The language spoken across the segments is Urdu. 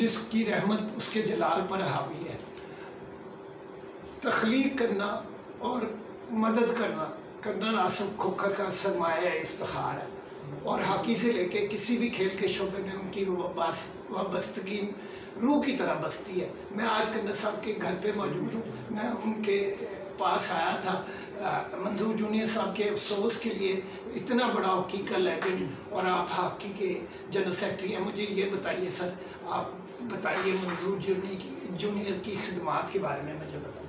جس کی رحمت اس کے جلال پر حاوی ہے۔ تخلیق کرنا اور مدد کرنا ناصر کھوکھر کا سرمایہ افتخار ہے، اور ہاکی سے لے کے کسی بھی کھیل کے شعبے میں ان کی وابستگی روح کی طرح بستی ہے۔ میں آج کنر صاحب کے گھر پہ موجود ہوں، میں ان کے پاس آیا تھا منظور جونیئر صاحب کے افسوس کے لیے، اتنا بڑا ہاکی کا لیجنڈ، اور آپ ہاکی کے جنرل سیکرٹری ہیں۔ مجھے یہ بتائیے سر، آپ بتائیے منظور جونیئر کی خدمات کے بارے میں مجھے بتائیے۔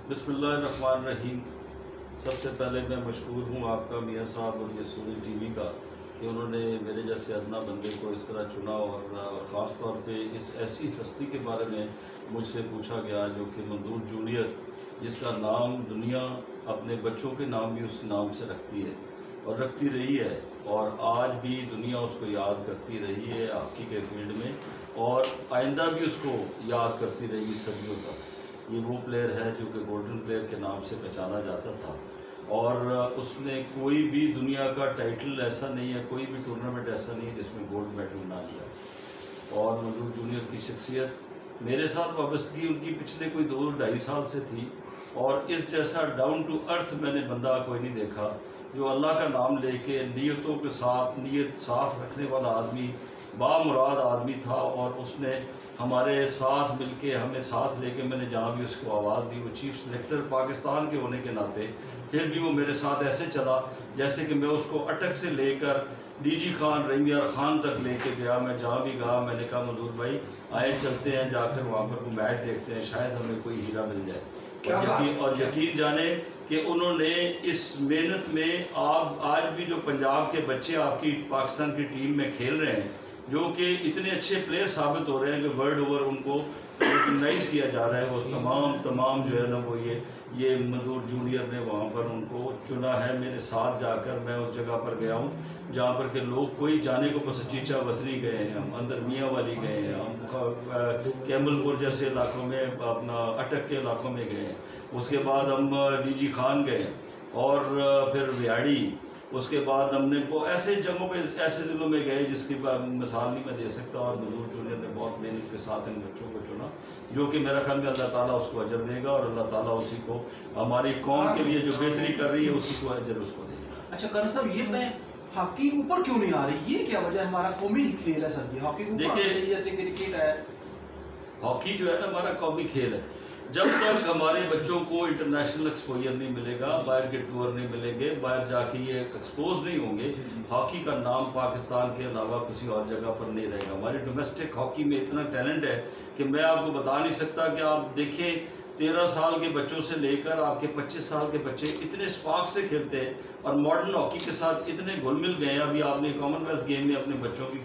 بسم اللہ الرحمن الرحیم۔ سب سے پہلے میں مشکور ہوں آپ کا میاں صاحب اور یہ سورج ٹی وی کا کہ انہوں نے میرے جیسے ادنا بندے کو اس طرح چنا، اور خاص طور پہ اس ایسی ہستی کے بارے میں مجھ سے پوچھا گیا جو کہ منظور جونیئر، جس کا نام دنیا اپنے بچوں کے نام بھی اس نام سے رکھتی ہے اور رکھتی رہی ہے، اور آج بھی دنیا اس کو یاد کرتی رہی ہے ہاکی کے فیلڈ میں، اور آئندہ بھی اس کو یاد کرتی رہے گی صدیوں تک۔ یہ وہ پلیئر ہے جو کہ گولڈن پلیئر کے نام سے پہچانا جاتا تھا، اور اس نے کوئی بھی دنیا کا ٹائٹل ایسا نہیں ہے، کوئی بھی ٹورنامنٹ ایسا نہیں ہے جس میں گولڈ میڈل نہ لیا۔ اور منظور جونیئر کی شخصیت، میرے ساتھ وابستگی ان کی پچھلے کوئی 2-2.5 سال سے تھی، اور اس جیسا ڈاؤن ٹو ارتھ میں نے بندہ کوئی نہیں دیکھا جو اللہ کا نام لے کے نیتوں کے ساتھ، نیت صاف رکھنے والا آدمی، بامراد آدمی تھا، اور اس نے ہمارے ساتھ مل کے، ہمیں ساتھ لے کے، میں نے جہاں بھی اس کو آواز دی، وہ چیف سلیکٹر پاکستان کے ہونے کے ناطے پھر بھی وہ میرے ساتھ ایسے چلا جیسے کہ میں اس کو اٹک سے لے کر ڈی جی خان، رحیمیار خان تک لے کے گیا۔ میں جہاں بھی گیا میں نے کہا منظور بھائی آئے چلتے ہیں، جا کر وہاں پر کوئی میچ دیکھتے ہیں، شاید ہمیں کوئی ہیرا مل جائے۔ اور یقین جانے کہ انہوں نے اس محنت میں، آپ آج بھی جو پنجاب کے بچے آپ کی پاکستان کی ٹیم میں کھیل رہے ہیں، جو کہ اتنے اچھے پلیئر ثابت ہو رہے ہیں کہ ورلڈ اوور ان کو ریکگنائز کیا جا رہا ہے، وہ تمام جو ہے نا وہ یہ منظور جونیئر نے وہاں پر ان کو چنا ہے۔ میرے ساتھ جا کر میں اس جگہ پر گیا ہوں جہاں پر کہ لوگ کوئی جانے کو بس چیچا وطنی گئے ہیں، ہم اندر میاں والی گئے ہیں، ہم کیمل پور جیسے علاقوں میں، اپنا اٹک کے علاقوں میں گئے ہیں، اس کے بعد ہم ڈی جی خان گئے، اور پھر ویاڑی، اس کے بعد ہم نے وہ ایسے جگہوں پہ، ایسے ضلعوں میں گئے جس کی مثال نہیں میں دے سکتا۔ اور منظور جونیئر نے بہت محنت کے ساتھ ان بچوں کو چنا، جو کہ میرا خیال میں اللہ تعالیٰ اس کو اجر دے گا، اور اللہ تعالیٰ اسی کو ہماری قوم کے لیے جو بہتری کر رہی ہے اسی کو اجر اس کو دے گا۔ اچھا کنر صاحب یہ بتائیں، ہاکی اوپر کیوں نہیں آ رہی؟ یہ کیا وجہ ہے؟ ہمارا قومی کھیل ہے سر، یہ ہاکی اوپر آنا چاہیے جیسے کرکٹ ہے۔ ہاکی جو ہے نا ہمارا قومی کھیل ہے، جب تک ہمارے بچوں کو انٹرنیشنل ایکسپوجر نہیں ملے گا، باہر کے ٹور نہیں ملیں گے، باہر جا کے یہ ایکسپوز نہیں ہوں گے، ہاکی کا نام پاکستان کے علاوہ کسی اور جگہ پر نہیں رہے گا۔ ہماری ڈومیسٹک ہاکی میں اتنا ٹیلنٹ ہے کہ میں آپ کو بتا نہیں سکتا کہ آپ دیکھیں 13 سال کے بچوں سے لے کر آپ کے 25 سال کے بچے اتنے اسپاک سے کھیلتے ہیں، اور ماڈرن ہاکی کے ساتھ اتنے گھل مل گئے ہیں۔ ابھی آپ نے کامن ویلتھ گیم میں اپنے بچوں کی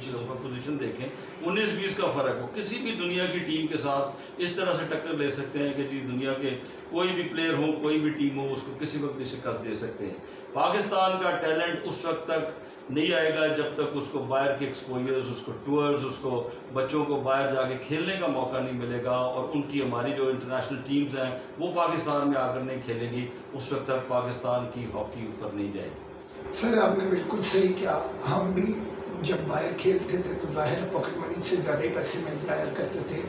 پوزیشن دیکھیں، 19-20 کا فرق ہو، کسی بھی دنیا کی ٹیم کے ساتھ اس طرح سے ٹکر لے سکتے ہیں کہ جی دنیا کے کوئی بھی پلیئر ہو، کوئی بھی ٹیم ہو، اس کو کسی وقت بھی شکست دے سکتے ہیں۔ پاکستان کا ٹیلنٹ اس وقت تک نہیں آئے گا جب تک اس کو باہر کے ایکسپوجرز، اس کو ٹورز، اس کو بچوں کو باہر جا کے کھیلنے کا موقع نہیں ملے گا، اور ان کی ہماری جو انٹرنیشنل ٹیمز ہیں وہ پاکستان میں آ کر نہیں کھیلے گی، اس وقت تک پاکستان کی ہاکی اوپر نہیں جائے گی۔ سر آپ نے بالکل صحیح کیا، ہم بھی جب باہر کھیلتے تھے تو ظاہر پاکٹ منی سے زیادہ ہی پیسے مل جایا کرتے تھے۔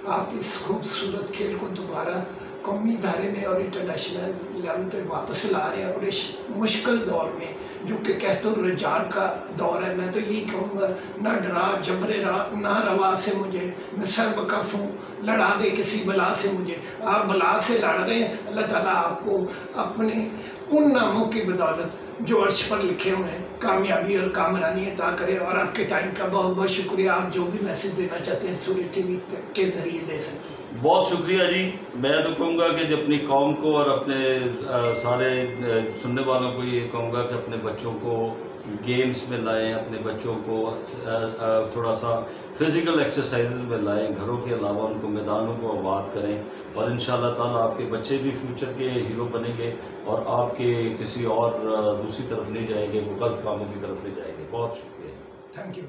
آپ اس خوبصورت کھیل کو دوبارہ قومی ادارے میں اور انٹرنیشنل لیول پہ واپس لا رہے ہیں، اور اس مشکل دور میں جو کہ قحط و رجاع کا دور ہے، میں تو یہی کہوں گا نہ ڈرا جبر نہ روا سے مجھے، میں سر بکف ہوں لڑا دے کسی بلا سے مجھے۔ آپ بلا سے لڑ رہے ہیں، اللہ تعالیٰ آپ کو اپنے ان ناموں کی بدولت جو عرش پر لکھے ہوئے ہیں کامیابی اور کامرانی عطا کرے۔ اور آپ کے ٹائم کا بہت بہت شکریہ، آپ جو بھی میسج دینا چاہتے ہیں سورج ٹی وی کے ذریعے دے سکتے ہیں۔ بہت شکریہ جی۔ میں تو کہوں گا کہ اپنی قوم کو اور اپنے سارے سننے والوں کو یہ کہوں گا کہ اپنے بچوں کو گیمز میں لائیں، اپنے بچوں کو تھوڑا سا فزیکل ایکسرسائزز میں لائیں، گھروں کے علاوہ ان کو میدانوں کو آباد کریں، اور انشاءاللہ تعالیٰ آپ کے بچے بھی فیوچر کے ہیرو بنیں گے، اور آپ کے کسی اور دوسری طرف نہیں جائیں گے، وہ غلط کاموں کی طرف نہیں جائیں گے۔ بہت شکریہ۔ Thank you.